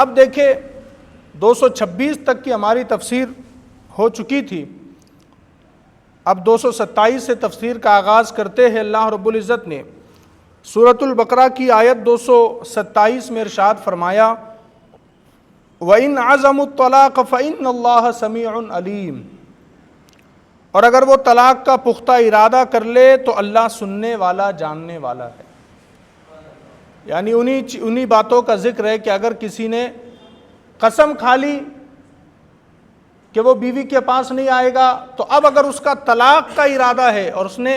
اب دیکھیں 226 تک کی ہماری تفسیر ہو چکی تھی، اب 227 سے تفسیر کا آغاز کرتے ہیں۔ اللہ رب العزت نے سورۃ البقرہ کی آیت 227 میں ارشاد فرمایا وَإِنْ عَزَمُوا الطَّلَاقَ فَإِنَّ اللَّهَ سَمِيعٌ عَلِيمٌ، اور اگر وہ طلاق کا پختہ ارادہ کر لے تو اللہ سننے والا جاننے والا ہے۔ یعنی انہی باتوں کا ذکر ہے کہ اگر کسی نے قسم کھا لی کہ وہ بیوی کے پاس نہیں آئے گا، تو اب اگر اس کا طلاق کا ارادہ ہے اور اس نے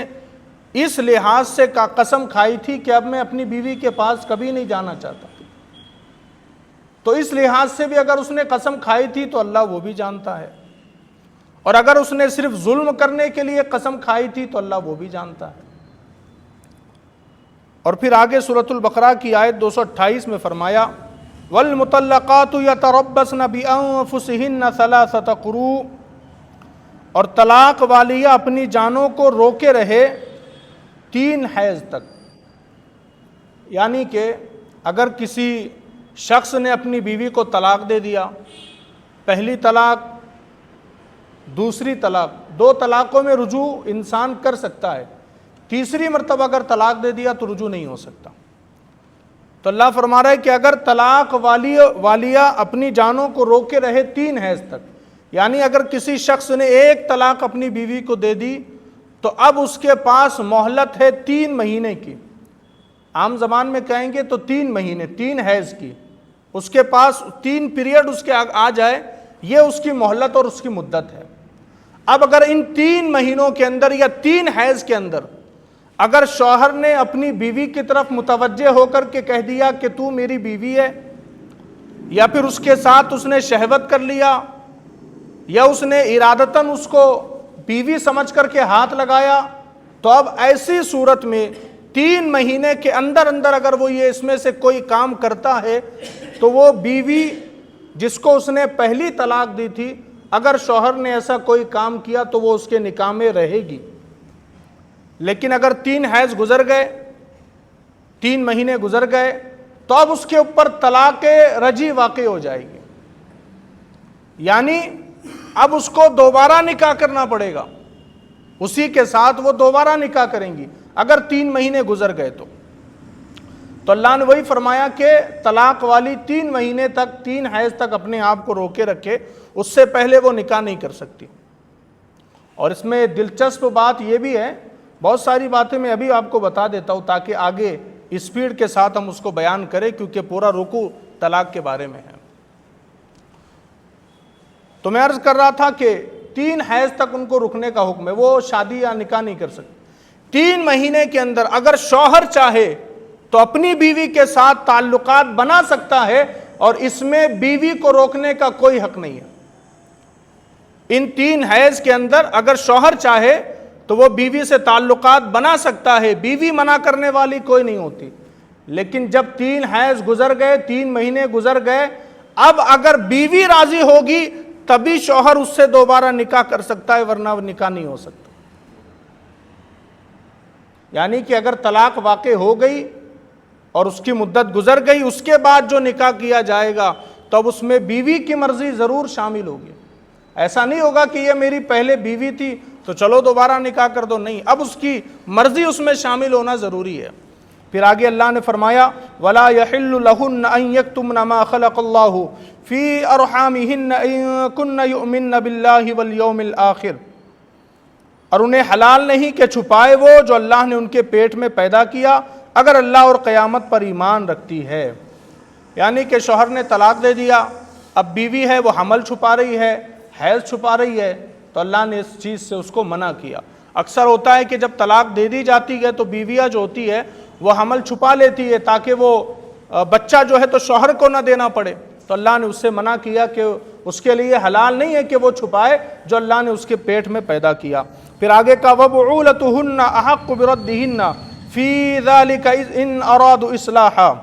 اس لحاظ سے قسم کھائی تھی کہ اب میں اپنی بیوی کے پاس کبھی نہیں جانا چاہتا، تو اس لحاظ سے بھی اگر اس نے قسم کھائی تھی تو اللہ وہ بھی جانتا ہے، اور اگر اس نے صرف ظلم کرنے کے لیے قسم کھائی تھی تو اللہ وہ بھی جانتا ہے۔ اور پھر آگے سورۃ البقرہ کی آیت 228 میں فرمایا وَالْمُطَلَّقَاتُ يَتَرَبَّصْنَ بِأَنفُسِهِنَّ ثَلَاثَةَ قُرُوءٍ، اور طلاق والیہ اپنی جانوں کو روکے رہے 3 حیض تک۔ یعنی کہ اگر کسی شخص نے اپنی بیوی کو طلاق دے دیا، پہلی طلاق، دوسری طلاق، 2 طلاقوں میں رجوع انسان کر سکتا ہے، تیسری مرتبہ اگر طلاق دے دیا تو رجوع نہیں ہو سکتا۔ تو اللہ فرما رہا ہے کہ اگر طلاق والیہ اپنی جانوں کو روکے رہے 3 حیض تک، یعنی اگر کسی شخص نے 1 طلاق اپنی بیوی کو دے دی تو اب اس کے پاس مہلت ہے 3 مہینے کی، عام زبان میں کہیں گے تو 3 مہینے، 3 حیض کی، اس کے پاس 3 پیریڈ اس کے آ جائے، یہ اس کی مہلت اور اس کی مدت ہے۔ اب اگر ان 3 مہینوں کے اندر یا 3 حیض کے اندر اگر شوہر نے اپنی بیوی کی طرف متوجہ ہو کر کے کہہ دیا کہ تو میری بیوی ہے، یا پھر اس کے ساتھ اس نے شہوت کر لیا، یا اس نے ارادتاً اس کو بیوی سمجھ کر کے ہاتھ لگایا، تو اب ایسی صورت میں 3 مہینے کے اندر اگر وہ یہ اس میں سے کوئی کام کرتا ہے تو وہ بیوی جس کو اس نے پہلی طلاق دی تھی، اگر شوہر نے ایسا کوئی کام کیا تو وہ اس کے نکاح میں رہے گی۔ لیکن اگر 3 حیض گزر گئے، 3 مہینے گزر گئے، تو اب اس کے اوپر طلاق رجعی واقع ہو جائے گی، یعنی اب اس کو دوبارہ نکاح کرنا پڑے گا، اسی کے ساتھ وہ دوبارہ نکاح کریں گی اگر 3 مہینے گزر گئے تو اللہ نے وہی فرمایا کہ طلاق والی 3 مہینے تک، 3 حیض تک اپنے آپ کو روکے رکھے، اس سے پہلے وہ نکاح نہیں کر سکتی۔ اور اس میں دلچسپ بات یہ بھی ہے، بہت ساری باتیں میں ابھی آپ کو بتا دیتا ہوں تاکہ آگے اسپیڈ کے ساتھ ہم اس کو بیان کریں، کیونکہ پورا رکوع طلاق کے بارے میں ہے۔ تو میں عرض کر رہا تھا کہ 3 حیض تک ان کو رکنے کا حکم ہے، وہ شادی یا نکاح نہیں کر سکتے۔ 3 مہینے کے اندر اگر شوہر چاہے تو اپنی بیوی کے ساتھ تعلقات بنا سکتا ہے، اور اس میں بیوی کو روکنے کا کوئی حق نہیں ہے۔ ان 3 حیض کے اندر اگر شوہر چاہے تو وہ بیوی سے تعلقات بنا سکتا ہے، بیوی منع کرنے والی کوئی نہیں ہوتی۔ لیکن جب 3 حیض گزر گئے، 3 مہینے گزر گئے، اب اگر بیوی راضی ہوگی تبھی شوہر اس سے دوبارہ نکاح کر سکتا ہے، ورنہ وہ نکاح نہیں ہو سکتا۔ یعنی کہ اگر طلاق واقع ہو گئی اور اس کی مدت گزر گئی، اس کے بعد جو نکاح کیا جائے گا تو اب اس میں بیوی کی مرضی ضرور شامل ہوگی۔ ایسا نہیں ہوگا کہ یہ میری پہلے بیوی تھی تو چلو دوبارہ نکاح کر دو، نہیں، اب اس کی مرضی اس میں شامل ہونا ضروری ہے۔ پھر آگے اللہ نے فرمایا وَلَا يَحِلُّ لَهُنَّ أَن يَكْتُمْنَ مَا خَلَقَ اللَّهُ فِي أَرْحَامِهِنَّ إِن كُنَّ يُؤْمِنَّ بِاللَّهِ وَالْيَوْمِ الْآخِرِ، اور انہیں حلال نہیں کہ چھپائے وہ جو اللہ نے ان کے پیٹ میں پیدا کیا، اگر اللہ اور قیامت پر ایمان رکھتی ہے۔ یعنی کہ شوہر نے طلاق دے دیا، اب بیوی ہے وہ حمل چھپا رہی ہے، حیض چھپا رہی ہے، تو اللہ نے اس چیز سے اس کو منع کیا۔ اکثر ہوتا ہے کہ جب طلاق دے دی جاتی ہے تو بیویاں جو ہوتی ہے وہ حمل چھپا لیتی ہے تاکہ وہ بچہ جو ہے تو شوہر کو نہ دینا پڑے، تو اللہ نے اس سے منع کیا کہ اس کے لیے حلال نہیں ہے کہ وہ چھپائے جو اللہ نے اس کے پیٹ میں پیدا کیا۔ پھر آگے کا وَبُعُولَتُهُنَّ أَحَقُّ بِرَدِّهِنَّ فِي ذَلِكَ إِنْ أَرَادُوا إِصْلَاحًا،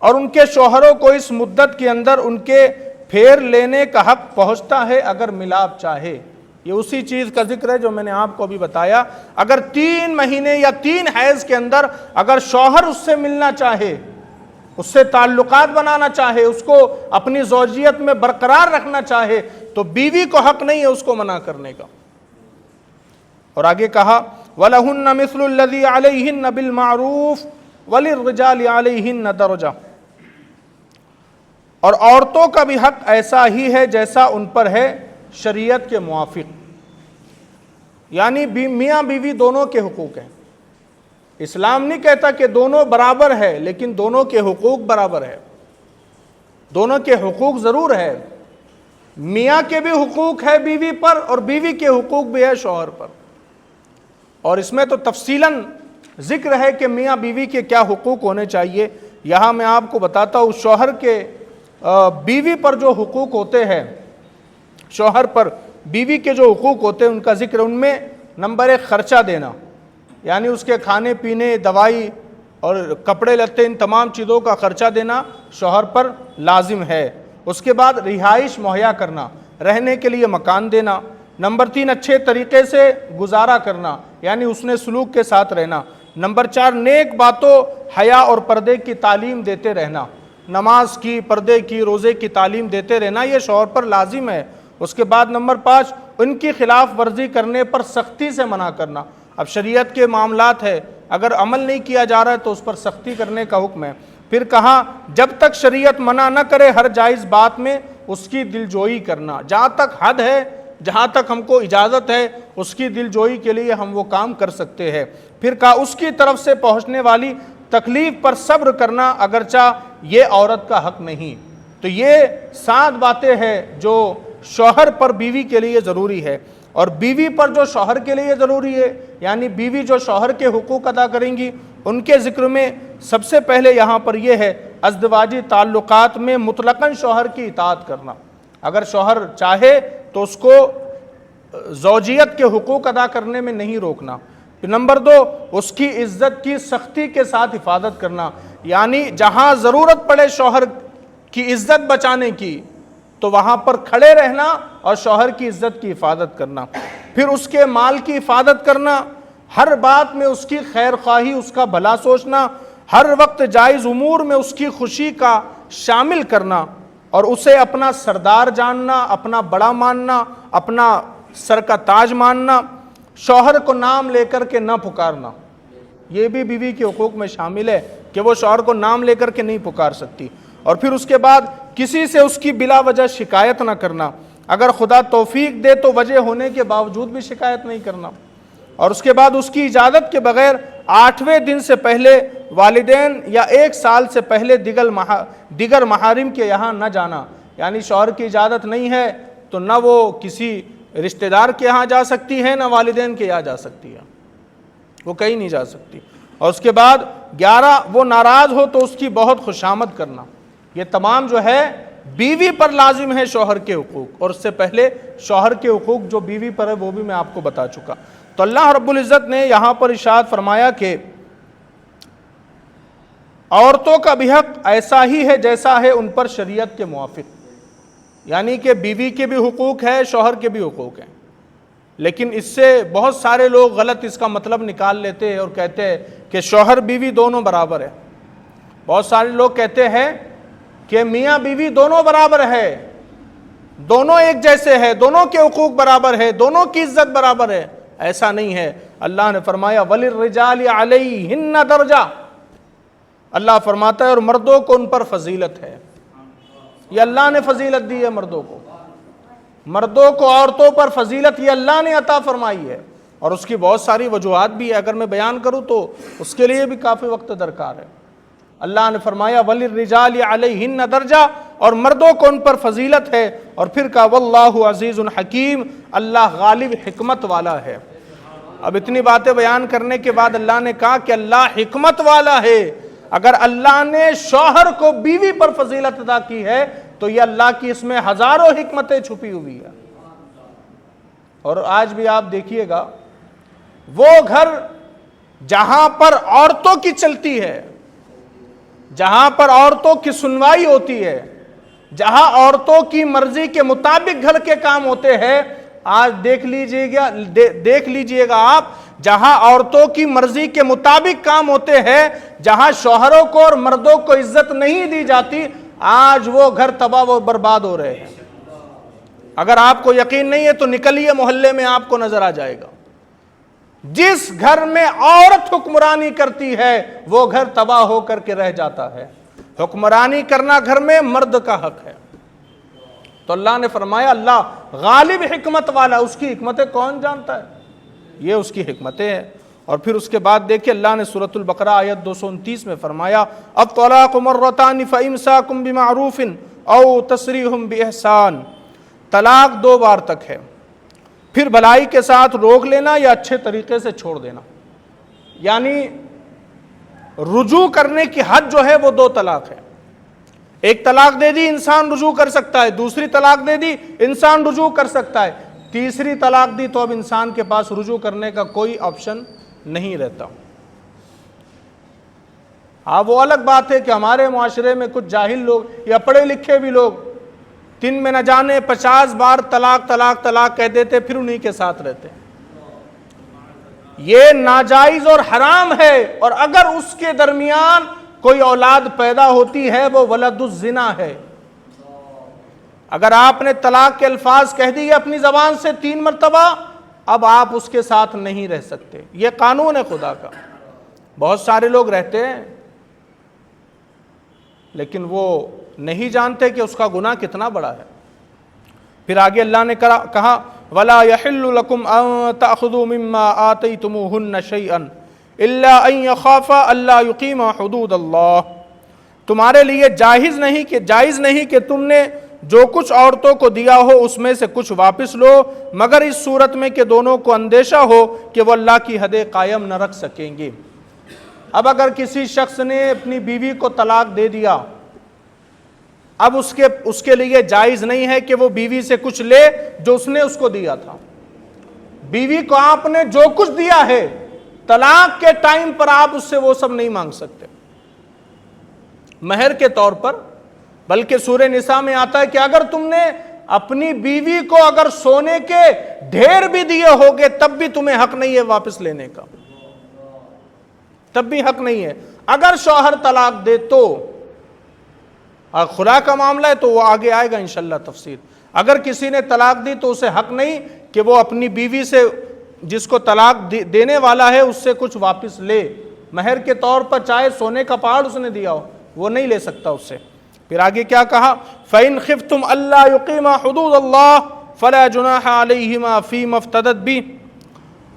اور ان کے شوہروں کو اس مدت کے اندر ان کے پھیر لینے کا حق پہنچتا ہے اگر ملاپ چاہے۔ یہ اسی چیز کا ذکر ہے جو میں نے آپ کو ابھی بتایا، اگر 3 مہینے یا 3 حیض کے اندر اگر شوہر اس سے ملنا چاہے اس سے تعلقات بنانا چاہے، اس کو اپنی زوجیت میں برقرار رکھنا چاہے، تو بیوی کو حق نہیں ہے اس کو منع کرنے کا۔ اور آگے کہا وَلَهُنَّ مِثْلُ الَّذِي عَلَيْهِنَّ بِالْمَعْرُوفِ وَلِلرِّجَالِ عَلَيْهِنَّ دَرَجَةٌ، اور عورتوں کا بھی حق ایسا ہی ہے جیسا ان پر ہے شریعت کے موافق، یعنی میاں بیوی دونوں کے حقوق ہیں۔ اسلام نہیں کہتا کہ دونوں برابر ہے، لیکن دونوں کے حقوق برابر ہے، دونوں کے حقوق ضرور ہے۔ میاں کے بھی حقوق ہے بیوی پر، اور بیوی کے حقوق بھی ہے شوہر پر، اور اس میں تو تفصیلاً ذکر ہے کہ میاں بیوی کے کیا حقوق ہونے چاہیے۔ یہاں میں آپ کو بتاتا ہوں شوہر کے بیوی پر جو حقوق ہوتے ہیں، شوہر پر بیوی کے جو حقوق ہوتے ہیں ان کا ذکر، ان میں نمبر 1 خرچہ دینا، یعنی اس کے کھانے پینے، دوائی اور کپڑے لتے، ان تمام چیزوں کا خرچہ دینا شوہر پر لازم ہے۔ اس کے بعد رہائش مہیا کرنا، رہنے کے لیے مکان دینا۔ نمبر 3 اچھے طریقے سے گزارا کرنا، یعنی اس نے سلوک کے ساتھ رہنا۔ نمبر 4 نیک باتوں، حیا اور پردے کی تعلیم دیتے رہنا، نماز کی، پردے کی، روزے کی تعلیم دیتے رہنا، یہ شوہر پر لازم ہے۔ اس کے بعد نمبر 5 ان کی خلاف ورزی کرنے پر سختی سے منع کرنا۔ اب شریعت کے معاملات ہے، اگر عمل نہیں کیا جا رہا ہے تو اس پر سختی کرنے کا حکم ہے۔ پھر کہا جب تک شریعت منع نہ کرے ہر جائز بات میں اس کی دلجوئی کرنا، جہاں تک حد ہے، جہاں تک ہم کو اجازت ہے، اس کی دلجوئی کے لیے ہم وہ کام کر سکتے ہیں۔ پھر کہا اس کی طرف سے پہنچنے والی تکلیف پر صبر کرنا، اگرچہ یہ عورت کا حق نہیں۔ تو یہ 7 باتیں ہیں جو شوہر پر بیوی کے لیے ضروری ہے، اور بیوی پر جو شوہر کے لیے ضروری ہے، یعنی بیوی جو شوہر کے حقوق ادا کریں گی، ان کے ذکر میں سب سے پہلے یہاں پر یہ ہے ازدواجی تعلقات میں مطلقاً شوہر کی اطاعت کرنا۔ اگر شوہر چاہے تو اس کو زوجیت کے حقوق ادا کرنے میں نہیں روکنا۔ نمبر 2 اس کی عزت کی سختی کے ساتھ حفاظت کرنا، یعنی جہاں ضرورت پڑے شوہر کی عزت بچانے کی تو وہاں پر کھڑے رہنا اور شوہر کی عزت کی حفاظت کرنا۔ پھر اس کے مال کی حفاظت کرنا، ہر بات میں اس کی خیر خواہی، اس کا بھلا سوچنا، ہر وقت جائز امور میں اس کی خوشی کا شامل کرنا، اور اسے اپنا سردار جاننا، اپنا بڑا ماننا، اپنا سر کا تاج ماننا، شوہر کو نام لے کر کے نہ پکارنا۔ یہ بھی بیوی کے حقوق میں شامل ہے کہ وہ شوہر کو نام لے کر کے نہیں پکار سکتی۔ اور پھر اس کے بعد کسی سے اس کی بلا وجہ شکایت نہ کرنا، اگر خدا توفیق دے تو وجہ ہونے کے باوجود بھی شکایت نہیں کرنا۔ اور اس کے بعد اس کی اجازت کے بغیر 8ویں دن سے پہلے والدین یا 1 سال سے پہلے دیگر محارم کے یہاں نہ جانا، یعنی شوہر کی اجازت نہیں ہے تو نہ وہ کسی رشتہ دار کے یہاں جا سکتی ہے، نہ والدین کے یہاں جا سکتی ہے، وہ کہیں نہیں جا سکتی۔ اور اس کے بعد 11 وہ ناراض ہو تو اس کی بہت خوشامد کرنا۔ یہ تمام جو ہے بیوی پر لازم ہے شوہر کے حقوق، اور اس سے پہلے شوہر کے حقوق جو بیوی پر ہے وہ بھی میں آپ کو بتا چکا۔ تو اللہ رب العزت نے یہاں پر ارشاد فرمایا کہ عورتوں کا بھی حق ایسا ہی ہے جیسا ہے ان پر شریعت کے موافق، یعنی کہ بیوی کے بھی حقوق ہے، شوہر کے بھی حقوق ہیں۔ لیکن اس سے بہت سارے لوگ غلط اس کا مطلب نکال لیتے ہیں اور کہتے ہیں کہ شوہر بیوی دونوں برابر ہے۔ بہت سارے لوگ کہتے ہیں کہ میاں بیوی دونوں برابر ہے، دونوں ایک جیسے ہیں، دونوں کے حقوق برابر ہے، دونوں کی عزت برابر ہے۔ ایسا نہیں ہے۔ اللہ نے فرمایا وَلِلرِّجَالِ عَلَيْهِنَّ دَرَجَةٌ، اللہ فرماتا ہے اور مردوں کو ان پر فضیلت ہے۔ یہ اللہ نے فضیلت دی ہے مردوں کو، مردوں کو عورتوں پر فضیلت یہ اللہ نے عطا فرمائی ہے، اور اس کی بہت ساری وجوہات بھی ہے، اگر میں بیان کروں تو اس کے لیے بھی کافی وقت درکار ہے۔ اللہ نے فرمایا وَلِلرِّجَالِ عَلَيْهِنَّ دَرَجَةٌ، اور مردوں کو ان پر فضیلت ہے، اور پھر کہا وَاللَّهُ عَزِيزٌ حَكِيمٌ، اللہ غالب حکمت والا ہے۔ اب اتنی باتیں بیان کرنے کے بعد اللہ نے کہا کہ اللہ حکمت والا ہے۔ اگر اللہ نے شوہر کو بیوی پر فضیلت عطا کی ہے تو یہ اللہ کی اس میں ہزاروں حکمتیں چھپی ہوئی ہیں۔ اور آج بھی آپ دیکھیے گا وہ گھر جہاں پر عورتوں کی چلتی ہے، جہاں پر عورتوں کی سنوائی ہوتی ہے، جہاں عورتوں کی مرضی کے مطابق گھر کے کام ہوتے ہیں، آج دیکھ لیجئے گا آپ جہاں عورتوں کی مرضی کے مطابق کام ہوتے ہیں، جہاں شوہروں کو اور مردوں کو عزت نہیں دی جاتی، آج وہ گھر تباہ و برباد ہو رہے ہیں۔ اگر آپ کو یقین نہیں ہے تو نکلیے محلے میں، آپ کو نظر آ جائے گا۔ جس گھر میں عورت حکمرانی کرتی ہے وہ گھر تباہ ہو کر کے رہ جاتا ہے۔ حکمرانی کرنا گھر میں مرد کا حق ہے۔ تو اللہ نے فرمایا اللہ غالب حکمت والا، اس کی حکمتیں کون جانتا ہے؟ یہ اس کی حکمتیں ہیں۔ اور پھر اس کے بعد دیکھیں اللہ نے سورۃ البقرہ آیت 229 میں فرمایا الطلاق مرتان فامساک بمعروف او تسریح باحسان، طلاق 2 بار تک ہے، پھر بھلائی کے ساتھ روک لینا یا اچھے طریقے سے چھوڑ دینا۔ یعنی رجوع کرنے کی حد جو ہے وہ 2 طلاق ہے۔ ایک طلاق دے دی انسان رجوع کر سکتا ہے، دوسری طلاق دے دی انسان رجوع کر سکتا ہے، تیسری طلاق دی تو اب انسان کے پاس رجوع کرنے کا کوئی آپشن نہیں رہتا۔ ہاں وہ الگ بات ہے کہ ہمارے معاشرے میں کچھ جاہل لوگ یا پڑھے لکھے بھی لوگ دن میں نہ جانے 50 بار طلاق طلاق طلاق کہہ دیتے پھر انہی کے ساتھ رہتے۔ یہ ناجائز اور حرام ہے، اور اگر اس کے درمیان کوئی اولاد پیدا ہوتی ہے وہ ولد الزنا ہے۔ اگر آپ نے طلاق کے الفاظ کہہ دیے اپنی زبان سے 3 مرتبہ، اب آپ اس کے ساتھ نہیں رہ سکتے، یہ قانون ہے خدا کا۔ بہت سارے لوگ رہتے ہیں لیکن وہ نہیں جانتے کہ اس کا گناہ کتنا بڑا ہے۔ پھر آگے اللہ نے کہا وَلَا يَحِلُّ لَكُمْ أَن تَأْخُذُوا مِمَّا آتَيْتُمُوهُنَّ شَيْئًا إِلَّا أَن يَخَافَا أَلَّا يُقِيمَا حُدُودَ اللَّهِ، تمہارے لیے جائز نہیں کہ تم نے جو کچھ عورتوں کو دیا ہو اس میں سے کچھ واپس لو، مگر اس صورت میں کہ دونوں کو اندیشہ ہو کہ وہ اللہ کی حدیں قائم نہ رکھ سکیں گے۔ اب اگر کسی شخص نے اپنی بیوی کو طلاق دے دیا، اب اس کے لیے جائز نہیں ہے کہ وہ بیوی سے کچھ لے جو اس نے اس کو دیا تھا۔ بیوی کو آپ نے جو کچھ دیا ہے طلاق کے ٹائم پر آپ اس سے وہ سب نہیں مانگ سکتے مہر کے طور پر، بلکہ سورہ نساء میں آتا ہے کہ اگر تم نے اپنی بیوی کو اگر سونے کے ڈھیر بھی دیے ہوگے تب بھی تمہیں حق نہیں ہے واپس لینے کا، تب بھی حق نہیں ہے۔ اگر شوہر طلاق دے تو خلا کا معاملہ ہے تو وہ آگے آئے گا انشاءاللہ تفسیر۔ اگر کسی نے طلاق دی تو اسے حق نہیں کہ وہ اپنی بیوی سے جس کو طلاق دینے والا ہے اس سے کچھ واپس لے، مہر کے طور پر چاہے سونے کا پہاڑ اس نے دیا ہو وہ نہیں لے سکتا اس سے۔ پھر آگے کیا کہا فَإِنْ خِفْتُمْ أَلَّا يُقِيمَا حُدُودَ اللَّهِ فَلَا جُنَاحَ عَلَيْهِمَا فِي مَا افْتَدَتْ بِهِ،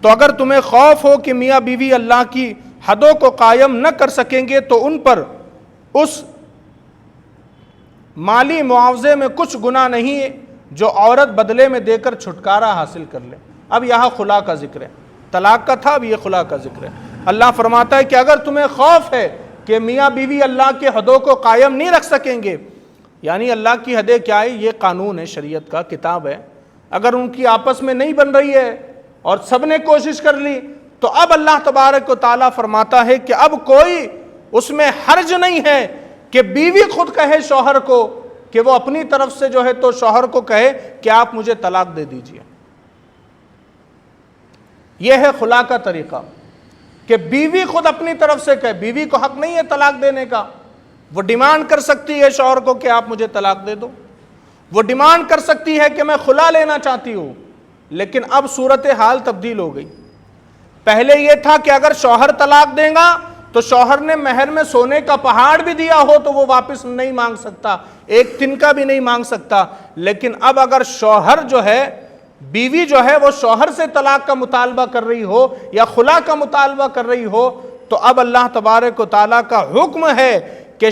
تو اگر تمہیں خوف ہو کہ میاں بیوی اللہ کی حدوں کو قائم نہ کر سکیں گے تو ان پر اس مالی معاوضے میں کچھ گناہ نہیں ہے جو عورت بدلے میں دے کر چھٹکارا حاصل کر لے۔ اب یہاں خلا کا ذکر ہے، طلاق کا تھا، اب یہ خلا کا ذکر ہے۔ اللہ فرماتا ہے کہ اگر تمہیں خوف ہے کہ میاں بیوی اللہ کی حدوں کو قائم نہیں رکھ سکیں گے، یعنی اللہ کی حدیں کیا ہے؟ یہ قانون ہے، شریعت کا کتاب ہے، اگر ان کی آپس میں نہیں بن رہی ہے اور سب نے کوشش کر لی تو اب اللہ تبارک و تعالیٰ فرماتا ہے کہ اب کوئی اس میں حرج نہیں ہے کہ بیوی خود کہے شوہر کو کہ وہ اپنی طرف سے جو ہے تو شوہر کو کہے کہ آپ مجھے طلاق دے دیجئے۔ یہ ہے خلا کا طریقہ کہ بیوی خود اپنی طرف سے کہے، بیوی کو حق نہیں ہے طلاق دینے کا، وہ ڈیمانڈ کر سکتی ہے شوہر کو کہ آپ مجھے طلاق دے دو، وہ ڈیمانڈ کر سکتی ہے کہ میں خلا لینا چاہتی ہوں۔ لیکن اب صورتحال تبدیل ہو گئی، پہلے یہ تھا کہ اگر شوہر طلاق دے گا تو شوہر نے مہر میں سونے کا پہاڑ بھی دیا ہو تو وہ واپس نہیں مانگ سکتا، ایک تنکا بھی نہیں مانگ سکتا۔ لیکن اب اگر شوہر جو ہے، بیوی جو ہے وہ شوہر سے طلاق کا مطالبہ کر رہی ہو یا خلا کا مطالبہ کر رہی ہو تو اب اللہ تبارک و تعالیٰ کا حکم ہے کہ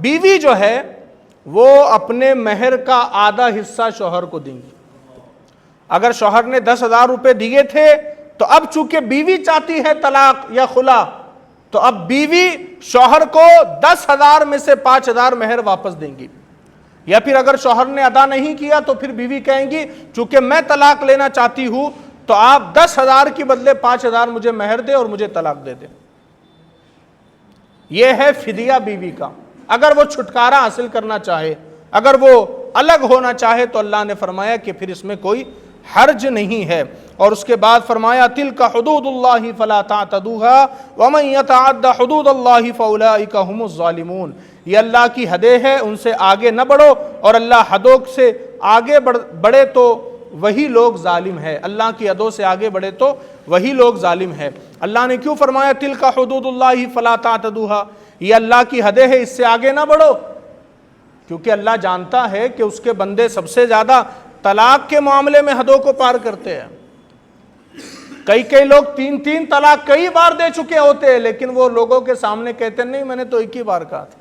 بیوی جو ہے وہ اپنے مہر کا آدھا حصہ شوہر کو دیں گی۔ اگر شوہر نے 10,000 روپے دیے تھے تو اب چونکہ بیوی چاہتی ہے طلاق یا خلا تو اب بیوی شوہر کو 10,000 میں سے 5,000 مہر واپس دیں گی، یا پھر اگر شوہر نے ادا نہیں کیا تو پھر بیوی کہیں گی چونکہ میں طلاق لینا چاہتی ہوں تو آپ 10,000 کی بدلے 5,000 مجھے مہر دے اور مجھے طلاق دے دیں۔ یہ ہے فدیہ بیوی کا۔ اگر وہ چھٹکارا حاصل کرنا چاہے، اگر وہ الگ ہونا چاہے تو اللہ نے فرمایا کہ پھر اس میں کوئی حرج نہیں ہے۔ اور اس کے بعد فرمایا تلک حدود اللہ فلا تعتدوها ومن يتعد حدود اللہ فاولئک هم الظالمون، یہ اللہ کی حدیں ہیں، ان سے آگے نہ بڑھو، اور اللہ حدوں سے آگے بڑھے تو وہی لوگ ظالم ہے، اللہ کی حدوں سے آگے بڑھے تو وہی لوگ ظالم ہے۔ اللہ نے کیوں فرمایا تلک حدود اللہ فلا تعتدوها، یہ اللہ کی حدیں ہیں، اس سے آگے نہ بڑھو؟ کیونکہ اللہ جانتا ہے کہ اس کے بندے سب سے زیادہ طلاق کے معاملے میں حدوں کو پار کرتے ہیں۔ کئی لوگ تین طلاق کئی بار دے چکے ہوتے ہیں، لیکن وہ لوگوں کے سامنے کہتے نہیں میں نے تو ایک ہی بار کہا تھا،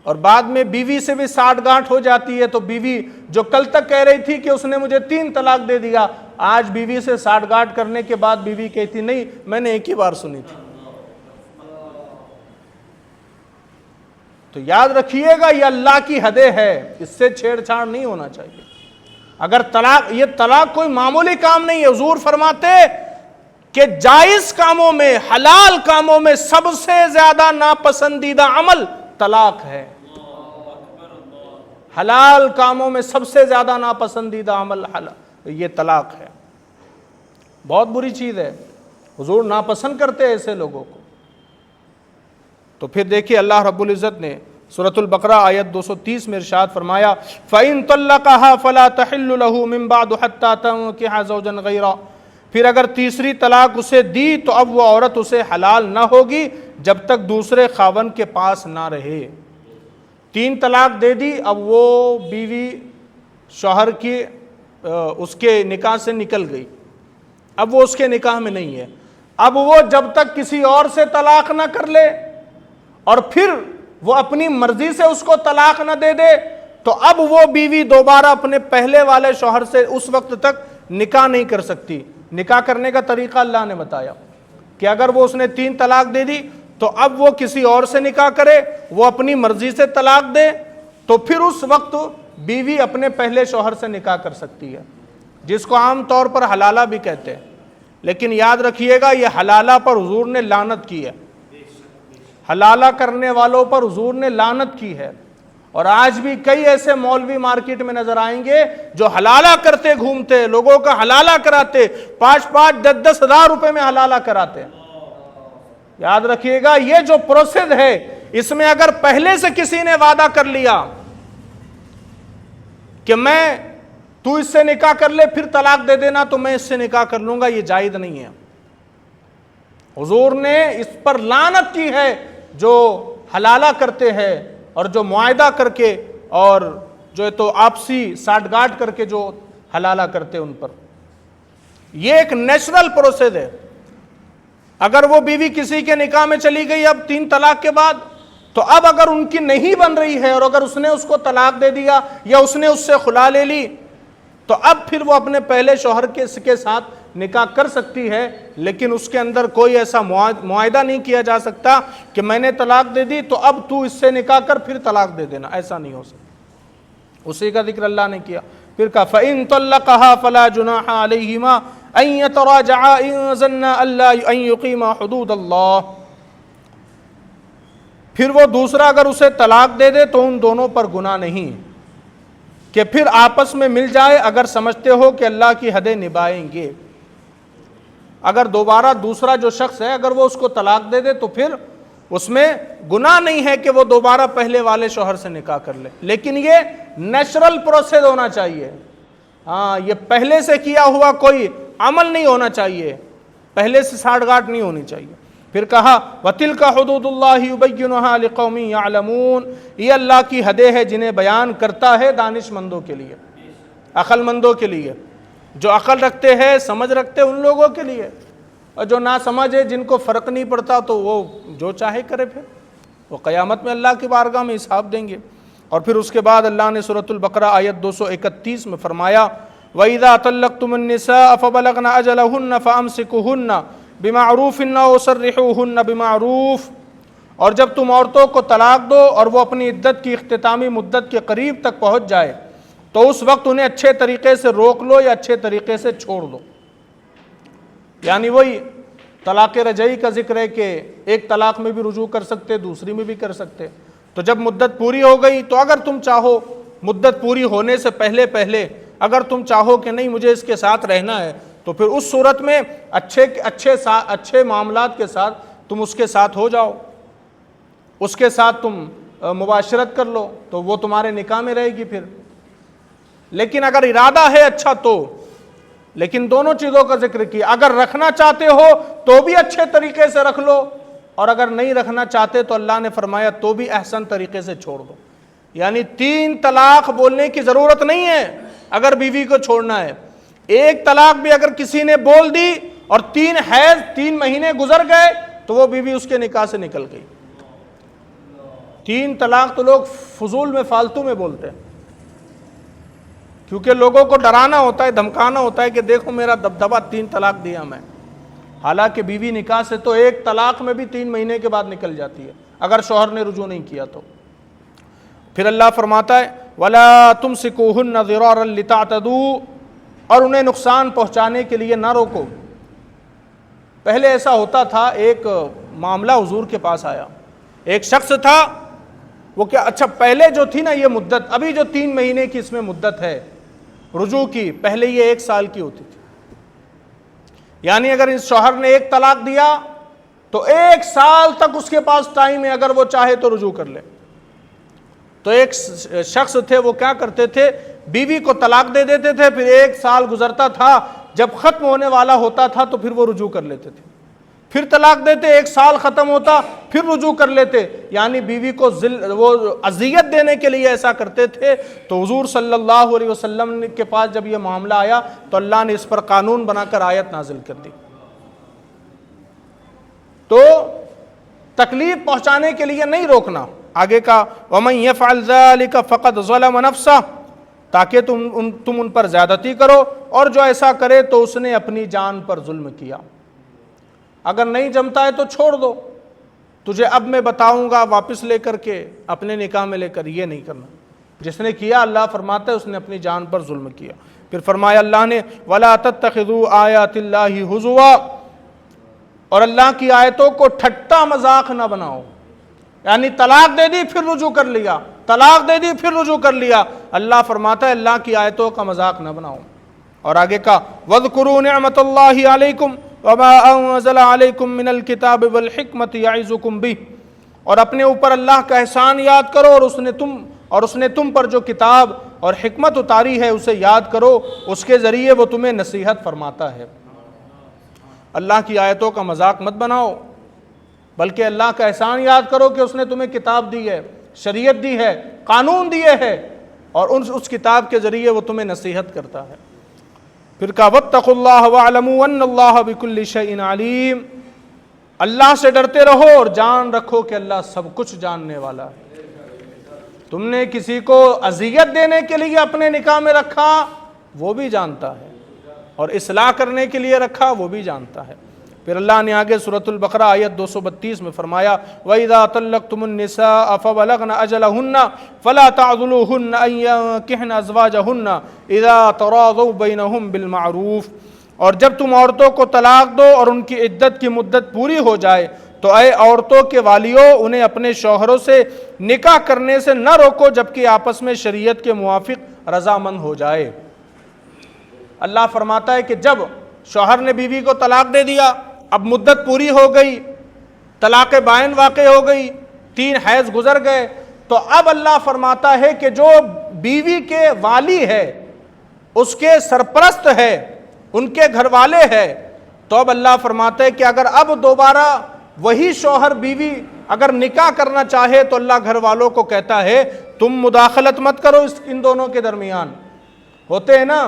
اور بعد میں بیوی سے بھی ساٹھ گانٹھ ہو جاتی ہے، تو بیوی جو کل تک کہہ رہی تھی کہ اس نے مجھے 3 طلاق دے دیا، آج بیوی سے ساٹھ گانٹھ کرنے کے بعد بیوی کہتی نہیں میں نے ایک ہی بار سنی تھی۔ تو یاد رکھیے گا یہ اللہ کی حدیں ہے، اس سے چھیڑ چھاڑ نہیں ہونا چاہیے۔ اگر یہ طلاق کوئی معمولی کام نہیں ہے، حضور فرماتے کہ جائز کاموں میں، حلال کاموں میں سب سے زیادہ ناپسندیدہ عمل طلاق ہے۔ حلال کاموں میں سب سے زیادہ ناپسندیدہ عمل یہ طلاق ہے، بہت بری چیز ہے، حضور ناپسند کرتے ہیں ایسے لوگوں کو۔ تو پھر دیکھیے اللہ رب العزت نے سورۃ البقرہ آیت 230 میں ارشاد فرمایا فَإِن طَلَّقَهَا فَلَا تَحِلُّ لَهُ مِن بَعْدُ حَتَّى تَنكِحَ زَوْجًا غَيْرَهُ، پھر اگر تیسری طلاق اسے دی تو اب وہ عورت اسے حلال نہ ہوگی جب تک دوسرے خاوند کے پاس نہ رہے۔ 3 طلاق دے دی، اب وہ بیوی شوہر کی اس کے نکاح سے نکل گئی، اب وہ اس کے نکاح میں نہیں ہے۔ اب وہ جب تک کسی اور سے طلاق نہ کر لے اور پھر وہ اپنی مرضی سے اس کو طلاق نہ دے دے، تو اب وہ بیوی دوبارہ اپنے پہلے والے شوہر سے اس وقت تک نکاح نہیں کر سکتی۔ نکاح کرنے کا طریقہ اللہ نے بتایا کہ اگر وہ اس نے 3 طلاق دے دی تو اب وہ کسی اور سے نکاح کرے، وہ اپنی مرضی سے طلاق دے، تو پھر اس وقت بیوی اپنے پہلے شوہر سے نکاح کر سکتی ہے، جس کو عام طور پر حلالہ بھی کہتے ہیں۔ لیکن یاد رکھیے گا یہ حلالہ پر حضور نے لعنت کی ہے، حلالہ کرنے والوں پر حضور نے لعنت کی ہے۔ اور آج بھی کئی ایسے مولوی مارکیٹ میں نظر آئیں گے جو حلالہ کرتے گھومتے، لوگوں کا حلالہ کراتے، 5-5 10-10 ہزار روپے میں حلالہ کراتے۔ یاد رکھیے گا یہ جو پروسیس ہے، اس میں اگر پہلے سے کسی نے وعدہ کر لیا کہ تو اس سے نکاح کر لے پھر طلاق دے دینا تو میں اس سے نکاح کر لوں گا، یہ جائز نہیں ہے۔ حضور نے اس پر لعنت کی ہے جو حلالہ کرتے ہیں اور جو معاہدہ کر کے اور جو تو آپسی ساٹھ گاٹھ کر کے جو حلالہ کرتے ان پر۔ یہ ایک نیچرل پروسیس ہے۔ اگر وہ بیوی کسی کے نکاح میں چلی گئی اب 3 طلاق کے بعد، تو اب اگر ان کی نہیں بن رہی ہے اور اگر اس نے اس کو طلاق دے دیا یا اس نے اس سے خلا لے لی، تو اب پھر وہ اپنے پہلے شوہر کے ساتھ نکاح کر سکتی ہے، لیکن اس کے اندر کوئی ایسا معاہدہ نہیں کیا جا سکتا کہ میں نے طلاق دے دی تو اب تو اس سے نکاح کر پھر طلاق دے دینا، ایسا نہیں ہو سکتا۔ اسی کا ذکر اللہ نے کیا، پھر کہا فَإِن طَلَّقَهَا فَلَا جُنَاحَ عَلَيْهِمَا أَن يَتَرَاجَعَا إِن ظَنَّا أَن يُقِيمَا حُدُودَ اللَّهِ، پھر وہ دوسرا اگر اسے طلاق دے دے تو ان دونوں پر گناہ نہیں کہ پھر آپس میں مل جائے اگر سمجھتے ہو کہ اللہ کی حدیں نبھائیں گے۔ اگر دوبارہ دوسرا جو شخص ہے اگر وہ اس کو طلاق دے دے تو پھر اس میں گناہ نہیں ہے کہ وہ دوبارہ پہلے والے شوہر سے نکاح کر لے، لیکن یہ نیچرل پروسیس ہونا چاہیے۔ یہ پہلے سے کیا ہوا کوئی عمل نہیں ہونا چاہیے، پہلے سے ساٹھ گاٹھ نہیں ہونی چاہیے۔ پھر کہا وَتِلْكَ حُدُودُ اللَّهِ يُبَيِّنُهَا لِقَوْمٍ يَعْلَمُونَ، یہ اللہ کی حدیں ہیں جنہیں بیان کرتا ہے دانش مندوں کے لیے، عقل مندوں کے لیے، جو عقل رکھتے ہیں سمجھ رکھتے ان لوگوں کے لیے، اور جو نہ سمجھ ہے جن کو فرق نہیں پڑتا تو وہ جو چاہے کرے، پھر وہ قیامت میں اللہ کی بارگاہ میں حساب دیں گے۔ اور پھر اس کے بعد اللہ نے سورۃ البقرہ آیت 231 میں فرمایا وَإِذَا طَلَّقْتُمُ النِّسَاءَ فَبَلَغْنَ أَجَلَهُنَّ فَأَمْسِكُوهُنَّ بِمَعْرُوفٍ أَوْ سَرِّحُوهُنَّ بِمَعْرُوفٍ، اور جب تم عورتوں کو طلاق دو اور وہ اپنی عدت کی اختتامی مدت کے قریب تک پہنچ جائے تو اس وقت انہیں اچھے طریقے سے روک لو یا اچھے طریقے سے چھوڑ دو۔ یعنی وہی طلاق رجعی کا ذکر ہے کہ ایک طلاق میں بھی رجوع کر سکتے، دوسری میں بھی کر سکتے۔ تو جب مدت پوری ہو گئی تو اگر تم چاہو مدت پوری ہونے سے پہلے پہلے اگر تم چاہو کہ نہیں مجھے اس کے ساتھ رہنا ہے تو پھر اس صورت میں اچھے معاملات کے ساتھ تم اس کے ساتھ ہو جاؤ، اس کے ساتھ تم مباشرت کر لو تو وہ تمہارے نکاح میں رہے گی پھر۔ لیکن اگر ارادہ ہے اچھا تو، لیکن دونوں چیزوں کا ذکر کیا، اگر رکھنا چاہتے ہو تو بھی اچھے طریقے سے رکھ لو، اور اگر نہیں رکھنا چاہتے تو اللہ نے فرمایا تو بھی احسن طریقے سے چھوڑ دو۔ یعنی 3 طلاق بولنے کی ضرورت نہیں ہے اگر بیوی کو چھوڑنا ہے۔ 1 طلاق بھی اگر کسی نے بول دی اور 3 حیض 3 مہینے گزر گئے تو وہ بیوی اس کے نکاح سے نکل گئی۔ 3 طلاق تو لوگ فضول میں فالتو میں بولتے ہیں، کیونکہ لوگوں کو ڈرانا ہوتا ہے، دھمکانا ہوتا ہے کہ دیکھو میرا دبدبہ 3 طلاق دیا میں، حالانکہ بیوی نکاح سے تو 1 طلاق میں بھی 3 مہینے کے بعد نکل جاتی ہے اگر شوہر نے رجوع نہیں کیا تو۔ پھر اللہ فرماتا ہے وَلَا تُمْسِكُوهُنَّ ضِرَارًا لِتَعْتَدُوا، اور انہیں نقصان پہنچانے کے لیے نہ روکو۔ پہلے ایسا ہوتا تھا، ایک معاملہ حضور کے پاس آیا، ایک شخص تھا وہ کیا اچھا پہلے جو تھی نا یہ مدت، ابھی جو 3 مہینے کی اس میں مدت ہے رجوع کی، پہلے یہ 1 سال کی ہوتی تھی۔ یعنی اگر اس شوہر نے 1 طلاق دیا تو 1 سال تک اس کے پاس ٹائم ہے، اگر وہ چاہے تو رجوع کر لے۔ تو ایک شخص تھے وہ کیا کرتے تھے، بیوی کو طلاق دے دیتے تھے، پھر 1 سال گزرتا تھا، جب ختم ہونے والا ہوتا تھا تو پھر وہ رجوع کر لیتے تھے، پھر طلاق دیتے، 1 سال ختم ہوتا پھر رجوع کر لیتے۔ یعنی بیوی کو وہ اذیت دینے کے لیے ایسا کرتے تھے۔ تو حضور صلی اللہ علیہ وسلم کے پاس جب یہ معاملہ آیا تو اللہ نے اس پر قانون بنا کر آیت نازل کر دی۔ تو تکلیف پہنچانے کے لیے نہیں روکنا، آگے کا وَمَنْ يَفْعَلْ ذَلِكَ فَقَدْ ظَلَمَ نَفْسَهُ، تاکہ تم ان پر زیادتی کرو، اور جو ایسا کرے تو اس نے اپنی جان پر ظلم کیا۔ اگر نہیں جمتا ہے تو چھوڑ دو، تجھے اب میں بتاؤں گا واپس لے کر کے اپنے نکاح میں لے کر، یہ نہیں کرنا۔ جس نے کیا اللہ فرماتا ہے اس نے اپنی جان پر ظلم کیا۔ پھر فرمایا اللہ نے وَلَا تَتَّخِذُوا آيَاتِ اللَّهِ هُزُوًا، اور اللہ کی آیتوں کو ٹھٹا مذاق نہ بناؤ۔ یعنی طلاق دے دی پھر رجوع کر لیا، طلاق دے دی پھر رجوع کر لیا، اللہ فرماتا ہے اللہ کی آیتوں کا مذاق نہ بناؤ۔ اور آگے کا وَاذْكُرُوا نِعْمَةَ اللَّهِ عَلَيْكُمْ وَمَا أَنزَلَ عَلَيْكُمْ مِنَ الْكِتَابِ وَالْحِكْمَةِ يَعِظُكُمْ بِهِ، اور اپنے اوپر اللہ کا احسان یاد کرو، اور اس نے تم پر جو کتاب اور حکمت اتاری ہے اسے یاد کرو، اس کے ذریعے وہ تمہیں نصیحت فرماتا ہے۔ اللہ کی آیتوں کا مذاق مت بناؤ، بلکہ اللہ کا احسان یاد کرو کہ اس نے تمہیں کتاب دی ہے، شریعت دی ہے، قانون دیے ہے، اور اس کتاب کے ذریعے وہ تمہیں نصیحت کرتا ہے۔ پھر کہا وَاتَّقُوا اللَّهَ وَاعْلَمُوا أَنَّ اللَّهَ بِكُلِّ شَيْءٍ عَلِيمٌ، اللہ سے ڈرتے رہو اور جان رکھو کہ اللہ سب کچھ جاننے والا ہے۔ تم نے کسی کو اذیت دینے کے لیے اپنے نکاح میں رکھا وہ بھی جانتا ہے، اور اصلاح کرنے کے لیے رکھا وہ بھی جانتا ہے۔ پھر اللہ نے آگے سورۃ البقرہ آیت 232 میں فرمایا وَإِذَا طَلَّقْتُمُ النِّسَاءَ فَبَلَغْنَ أَجَلَهُنَّ فَلَا تَعْضُلُوهُنَّ أَن يَنكِحْنَ أَزْوَاجَهُنَّ إِذَا تَرَاضَوْا بَيْنَهُمْ بِالْمَعْرُوفِ، اور جب تم عورتوں کو طلاق دو اور ان کی عدت کی مدت پوری ہو جائے تو اے عورتوں کے والیوں انہیں اپنے شوہروں سے نکاح کرنے سے نہ روکو جبکہ آپس میں شریعت کے موافق رضامند ہو جائے۔ اللہ فرماتا ہے کہ جب شوہر نے بیوی کو طلاق دے دیا، اب مدت پوری ہو گئی، طلاق بائن واقع ہو گئی، 3 حیض گزر گئے، تو اب اللہ فرماتا ہے کہ جو بیوی کے والی ہے، اس کے سرپرست ہے، ان کے گھر والے ہیں، تو اب اللہ فرماتا ہے کہ اگر اب دوبارہ وہی شوہر بیوی اگر نکاح کرنا چاہے تو اللہ گھر والوں کو کہتا ہے تم مداخلت مت کرو ان دونوں کے درمیان۔ ہوتے ہیں نا،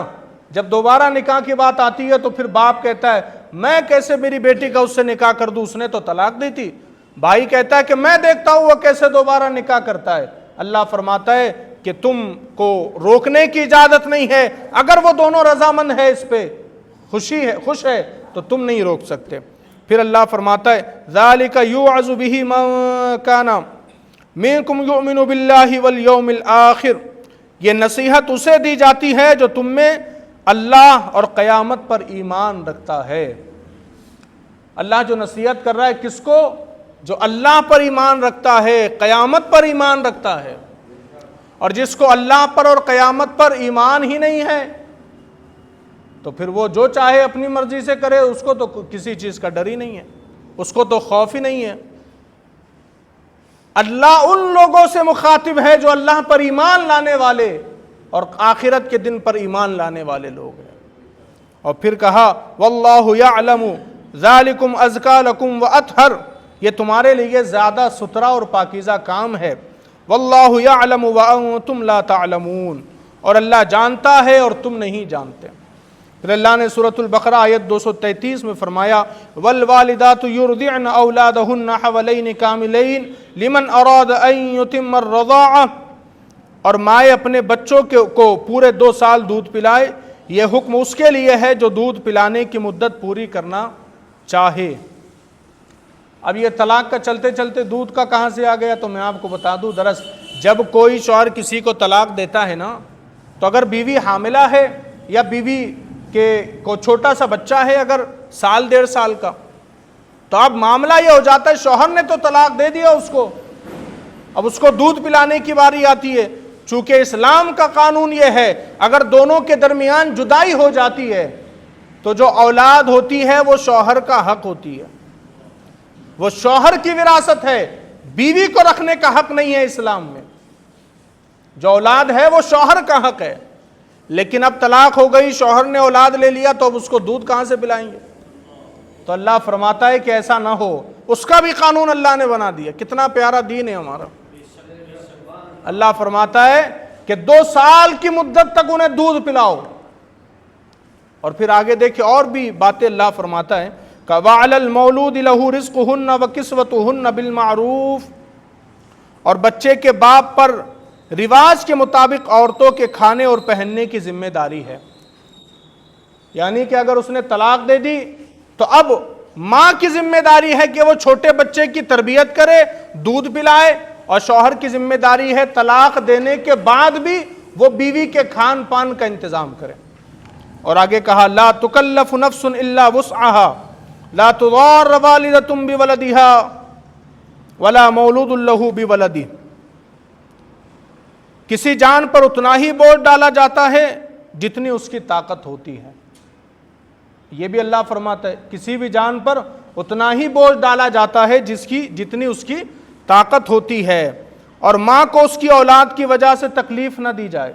جب دوبارہ نکاح کی بات آتی ہے تو پھر باپ کہتا ہے میں کیسے میری بیٹی کا اس سے نکاح کر دوں، اس نے تو طلاق دی تھی۔ بھائی کہتا ہے کہ میں دیکھتا ہوں وہ کیسے دوبارہ نکاح کرتا ہے۔ اللہ فرماتا ہے کہ تم کو روکنے کی اجازت نہیں ہے، اگر وہ دونوں رضامند ہے، اس پہ خوش ہے تو تم نہیں روک سکتے۔ پھر اللہ فرماتا ہے ذَلِكَ يُوعَظُ بِهِ مَن كَانَ مِنكُمْ يُؤْمِنُ بِاللَّهِ وَالْيَوْمِ الْآخِرِ، یہ نصیحت اسے دی جاتی ہے جو تم میں اللہ اور قیامت پر ایمان رکھتا ہے۔ اللہ جو نصیحت کر رہا ہے کس کو؟ جو اللہ پر ایمان رکھتا ہے، قیامت پر ایمان رکھتا ہے۔ اور جس کو اللہ پر اور قیامت پر ایمان ہی نہیں ہے تو پھر وہ جو چاہے اپنی مرضی سے کرے، اس کو تو کسی چیز کا ڈر ہی نہیں ہے، اس کو تو خوف ہی نہیں ہے۔ اللہ ان لوگوں سے مخاطب ہے جو اللہ پر ایمان لانے والے اور آخرت کے دن پر ایمان لانے والے لوگ ہیں۔ اور پھر کہا واللہ یعلم ذالکم ازکا لکم واطہر، یہ تمہارے لیے زیادہ ستھرا اور پاکیزہ کام ہے۔ واللہ یعلم وانتم لا تعلمون، اور اللہ جانتا ہے اور تم نہیں جانتے۔ پھر اللہ نے سورۃ البقرہ آیت 233 میں فرمایا والوالدات یرضعن اولادہن حولین کاملین لمن اراد ان یتم الرضاعہ، اور مائیں اپنے بچوں کو پورے 2 سال دودھ پلائے، یہ حکم اس کے لیے ہے جو دودھ پلانے کی مدت پوری کرنا چاہے۔ اب یہ طلاق کا چلتے چلتے دودھ کا کہاں سے آ گیا تو میں آپ کو بتا دوں، دراصل جب کوئی شوہر کسی کو طلاق دیتا ہے نا، تو اگر بیوی حاملہ ہے یا بیوی کہ کو چھوٹا سا بچہ ہے اگر 1 1.5 سال کا، تو اب معاملہ یہ ہو جاتا ہے شوہر نے تو طلاق دے دیا اس کو، اب اس کو دودھ پلانے کی باری آتی ہے۔ چونکہ اسلام کا قانون یہ ہے اگر دونوں کے درمیان جدائی ہو جاتی ہے تو جو اولاد ہوتی ہے وہ شوہر کا حق ہوتی ہے، وہ شوہر کی وراثت ہے، بیوی کو رکھنے کا حق نہیں ہے اسلام میں۔ جو اولاد ہے وہ شوہر کا حق ہے، لیکن اب طلاق ہو گئی، شوہر نے اولاد لے لیا تو اب اس کو دودھ کہاں سے پلائیں گے؟ تو اللہ فرماتا ہے کہ ایسا نہ ہو، اس کا بھی قانون اللہ نے بنا دیا۔ کتنا پیارا دین ہے ہمارا۔ اللہ فرماتا ہے کہ 2 سال کی مدت تک انہیں دودھ پلاؤ، اور پھر آگے دیکھیں اور بھی باتیں اللہ فرماتا ہے وَعَلَى الْمَوْلُودِ لَهُ رِزْقُهُنَّ وَكِسْوَتُهُنَّ بِالْمَعْرُوفِ، اور بچے کے باپ پر رواج کے مطابق عورتوں کے کھانے اور پہننے کی ذمہ داری ہے۔ یعنی کہ اگر اس نے طلاق دے دی تو اب ماں کی ذمہ داری ہے کہ وہ چھوٹے بچے کی تربیت کرے، دودھ پلائے، اور شوہر کی ذمہ داری ہے طلاق دینے کے بعد بھی وہ بیوی کے کھان پان کا انتظام کرے۔ اور آگے کہا لا تکلف نفس الا وسعها لا تضار والدۃ بولدها ولا مولود له بولده، کسی جان پر اتنا ہی بوجھ ڈالا جاتا ہے جتنی اس کی طاقت ہوتی ہے۔ یہ بھی اللہ فرماتا ہے کسی بھی جان پر اتنا ہی بوجھ ڈالا جاتا ہے جتنی اس کی طاقت ہوتی ہے، اور ماں کو اس کی اولاد کی وجہ سے تکلیف نہ دی جائے،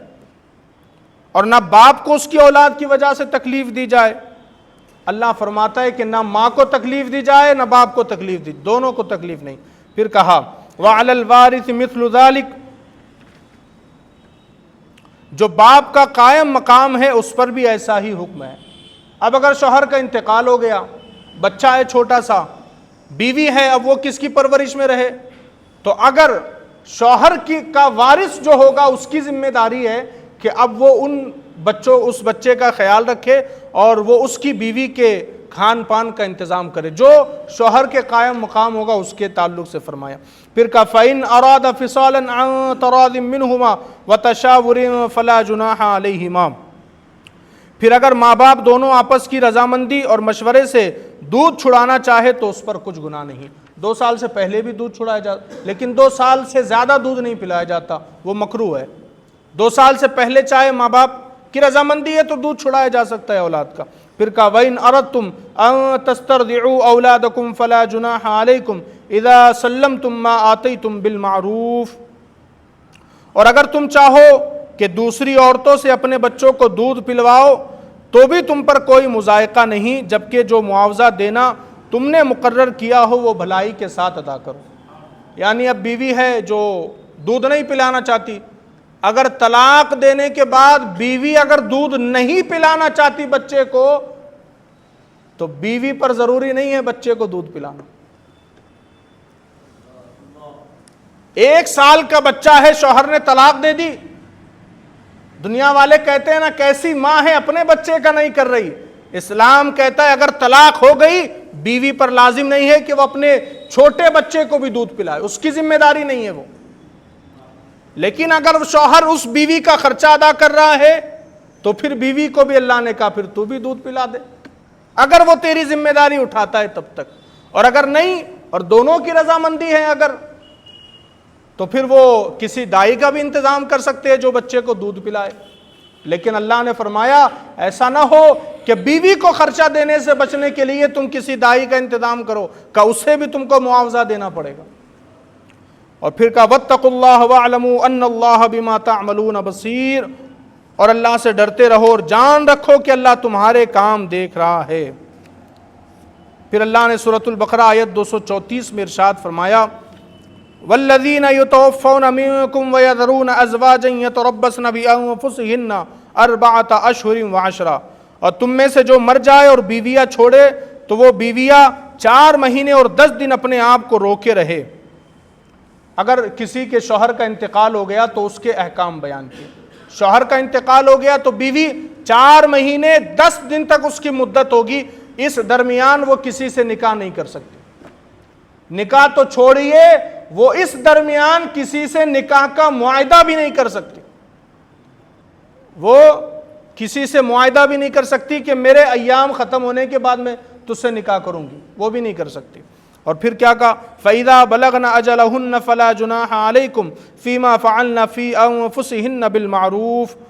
اور نہ باپ کو اس کی اولاد کی وجہ سے تکلیف دی جائے۔ اللہ فرماتا ہے کہ نہ ماں کو تکلیف دی جائے نہ باپ کو تکلیف دی، دونوں کو تکلیف نہیں۔ پھر کہا وَعَلَى الْوَارِثِ مِثْلُ ذَلِكَ، جو باپ کا قائم مقام ہے اس پر بھی ایسا ہی حکم ہے۔ اب اگر شوہر کا انتقال ہو گیا، بچہ ہے چھوٹا سا، بیوی ہے، اب وہ کس کی پرورش میں رہے؟ تو اگر شوہر کا وارث جو ہوگا اس کی ذمہ داری ہے کہ اب وہ اس بچے کا خیال رکھے اور وہ اس کی بیوی کے کھان پان کا انتظام کرے، جو شوہر کے قائم مقام ہوگا اس کے تعلق سے فرمایا۔ پھر کہا فَإِنْ أَرَادَ فِصَالًا عَنْ تَرَاضٍ مِّنْهُمَا وَتَشَاوُرٍ فَلَا جُنَاحَ عَلَيْهِمَا، پھر اگر ماں باپ دونوں آپس کی رضامندی اور مشورے سے دودھ چھڑانا چاہے تو اس پر کچھ گناہ نہیں۔ 2 سال سے پہلے بھی دودھ چھڑایا جاتا، لیکن 2 سال سے زیادہ دودھ نہیں پلایا جاتا، وہ مکروہ ہے۔ 2 سال سے پہلے چاہے ماں باپ کی رضامندی ہے تو دودھ چھڑایا جا سکتا ہے اولاد کا۔ پھر کہا وَإِنْ أَرَدْتُمْ أَن تَسْتَرْضِعُوا أَوْلَادَكُمْ فَلَا جُنَاحَ عَلَيْكُمْ إِذَا سَلَّمْتُمْ مَا آتَيْتُمْ بِالْمَعْرُوفِ، اور اگر تم چاہو کہ دوسری عورتوں سے اپنے بچوں کو دودھ پلواؤ تو بھی تم پر کوئی مضائقہ نہیں، جبکہ جو معاوضہ دینا تم نے مقرر کیا ہو وہ بھلائی کے ساتھ ادا کرو۔ یعنی اب بیوی ہے جو دودھ نہیں پلانا چاہتی، اگر طلاق دینے کے بعد بیوی اگر دودھ نہیں پلانا چاہتی بچے کو تو بیوی پر ضروری نہیں ہے بچے کو دودھ پلانا۔ 1 سال کا بچہ ہے، شوہر نے طلاق دے دی، دنیا والے کہتے ہیں نا کیسی ماں ہے اپنے بچے کا نہیں کر رہی، اسلام کہتا ہے اگر طلاق ہو گئی بیوی پر لازم نہیں ہے کہ وہ اپنے چھوٹے بچے کو بھی دودھ پلائے، اس کی ذمہ داری نہیں ہے وہ، لیکن اگر شوہر اس بیوی کا خرچہ ادا کر رہا ہے تو پھر بیوی کو بھی اللہ نے کہا پھر تو بھی دودھ پلا دے، اگر وہ تیری ذمہ داری اٹھاتا ہے تب تک، اور اگر نہیں اور دونوں کی رضامندی ہے اگر تو پھر وہ کسی دائی کا بھی انتظام کر سکتے ہیں جو بچے کو دودھ پلائے. لیکن اللہ نے فرمایا ایسا نہ ہو کہ بیوی کو خرچہ دینے سے بچنے کے لیے تم کسی دائی کا انتظام کرو، کہ اسے بھی تم کو معاوضہ دینا پڑے گا. اور پھر کہا واتقوا اللہ واعلموا ان اللہ بما تعملون بصیر، اور اللہ سے ڈرتے رہو اور جان رکھو کہ اللہ تمہارے کام دیکھ رہا ہے. پھر اللہ نے سورۃ البقرہ آیت 234 میں ارشاد فرمایا والذین یتوفون منکم ویذرون ازواجا یتربصن بانفسہن اربعۃ اشہر وعشرا، اور تم میں سے جو مر جائے اور بیویاں چھوڑے تو وہ بیویاں 4 مہینے اور 10 دن اپنے آپ کو روکے رہے. اگر کسی کے شوہر کا انتقال ہو گیا تو اس کے احکام بیان کیے. شوہر کا انتقال ہو گیا تو بیوی 4 مہینے 10 دن تک اس کی مدت ہوگی، اس درمیان وہ کسی سے نکاح نہیں کر سکتی. نکاح تو چھوڑیے، وہ اس درمیان کسی سے نکاح کا معاہدہ بھی نہیں کر سکتی. وہ کسی سے معاہدہ بھی نہیں کر سکتی کہ میرے ایام ختم ہونے کے بعد میں تجھ سے نکاح کروں گی، وہ بھی نہیں کر سکتی. اور پھر کیا کہا فَإِذَا بَلَغْنَ أَجَلَهُنَّ فَلَا جُنَاحَ عَلَيْكُمْ فِي مَا فَعَلْنَ فِي أَنفُسِهِنَّ بِالْمَعْرُوفِ،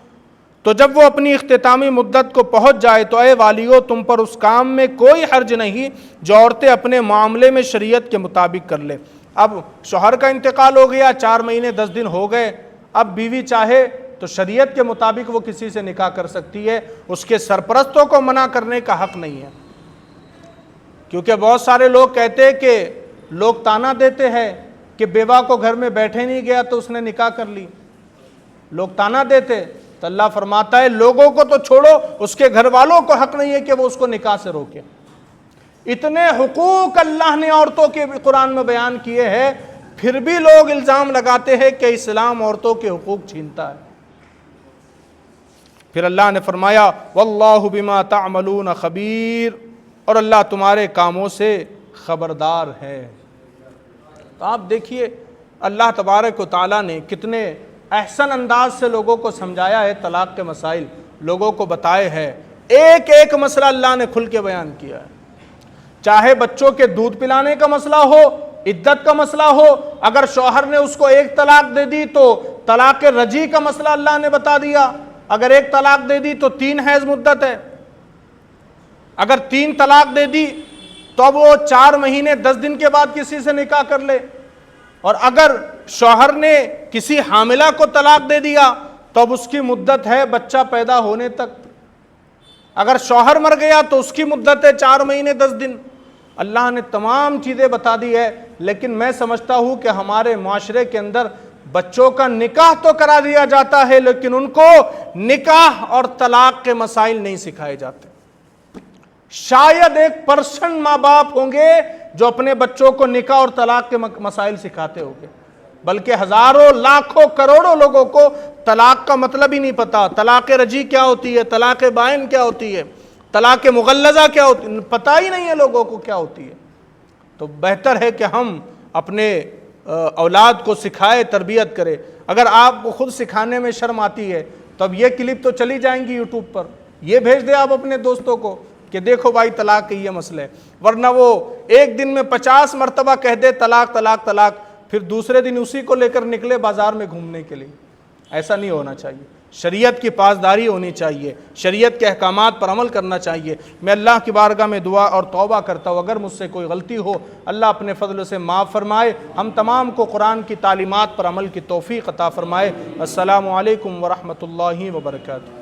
تو جب وہ اپنی اختتامی مدت کو پہنچ جائے تو اے والیو تم پر اس کام میں کوئی حرج نہیں جو عورتیں اپنے معاملے میں شریعت کے مطابق کر لے. اب شوہر کا انتقال ہو گیا، 4 مہینے 10 دن ہو گئے، اب بیوی چاہے تو شریعت کے مطابق وہ کسی سے نکاح کر سکتی ہے، اس کے سرپرستوں کو منع کرنے کا حق نہیں ہے. کیونکہ بہت سارے لوگ کہتے ہیں کہ لوگ تانا دیتے ہیں کہ بیوہ کو گھر میں بیٹھے نہیں گیا تو اس نے نکاح کر لی، لوگ تانا دیتے. تو اللہ فرماتا ہے لوگوں کو تو چھوڑو، اس کے گھر والوں کو حق نہیں ہے کہ وہ اس کو نکاح سے روکے. اتنے حقوق اللہ نے عورتوں کے قرآن میں بیان کیے ہیں، پھر بھی لوگ الزام لگاتے ہیں کہ اسلام عورتوں کے حقوق چھینتا ہے. پھر اللہ نے فرمایا واللہ بما تعملون خبیر، اور اللہ تمہارے کاموں سے خبردار ہے. تو آپ دیکھیے اللہ تبارک و تعالیٰ نے کتنے احسن انداز سے لوگوں کو سمجھایا ہے، طلاق کے مسائل لوگوں کو بتائے ہیں. ایک ایک مسئلہ اللہ نے کھل کے بیان کیا ہے. چاہے بچوں کے دودھ پلانے کا مسئلہ ہو، عدت کا مسئلہ ہو، اگر شوہر نے اس کو 1 طلاق دے دی تو طلاق رجعی کا مسئلہ اللہ نے بتا دیا. اگر 1 طلاق دے دی تو 3 حیض مدت ہے، اگر 3 طلاق دے دی تو اب وہ 4 مہینے 10 دن کے بعد کسی سے نکاح کر لے. اور اگر شوہر نے کسی حاملہ کو طلاق دے دیا تو اب اس کی مدت ہے بچہ پیدا ہونے تک. اگر شوہر مر گیا تو اس کی مدت ہے 4 مہینے 10 دن. اللہ نے تمام چیزیں بتا دی ہے. لیکن میں سمجھتا ہوں کہ ہمارے معاشرے کے اندر بچوں کا نکاح تو کرا دیا جاتا ہے، لیکن ان کو نکاح اور طلاق کے مسائل نہیں سکھائے جاتے. شاید 1% ماں باپ ہوں گے جو اپنے بچوں کو نکاح اور طلاق کے مسائل سکھاتے ہوں گے، بلکہ ہزاروں لاکھوں کروڑوں لوگوں کو طلاق کا مطلب ہی نہیں پتا. طلاق رجعی کیا ہوتی ہے، طلاق بائن کیا ہوتی ہے، طلاق مغلظہ کیا ہوتی ہے، پتہ ہی نہیں ہے لوگوں کو کیا ہوتی ہے. تو بہتر ہے کہ ہم اپنے اولاد کو سکھائے، تربیت کرے. اگر آپ کو خود سکھانے میں شرم آتی ہے تو اب یہ کلپ تو چلی جائیں گی یوٹیوب پر، یہ بھیج دیں آپ اپنے دوستوں کو کہ دیکھو بھائی طلاق کے یہ مسئلہ ہے. ورنہ وہ ایک دن میں 50 مرتبہ کہہ دے طلاق طلاق طلاق، پھر دوسرے دن اسی کو لے کر نکلے بازار میں گھومنے کے لیے. ایسا نہیں ہونا چاہیے. شریعت کی پاسداری ہونی چاہیے، شریعت کے احکامات پر عمل کرنا چاہیے. میں اللہ کی بارگاہ میں دعا اور توبہ کرتا ہوں، اگر مجھ سے کوئی غلطی ہو اللہ اپنے فضل سے معاف فرمائے. ہم تمام کو قرآن کی تعلیمات پر عمل کی توفیق عطا فرمائے. السلام علیکم ورحمۃ اللہ وبرکاتہ.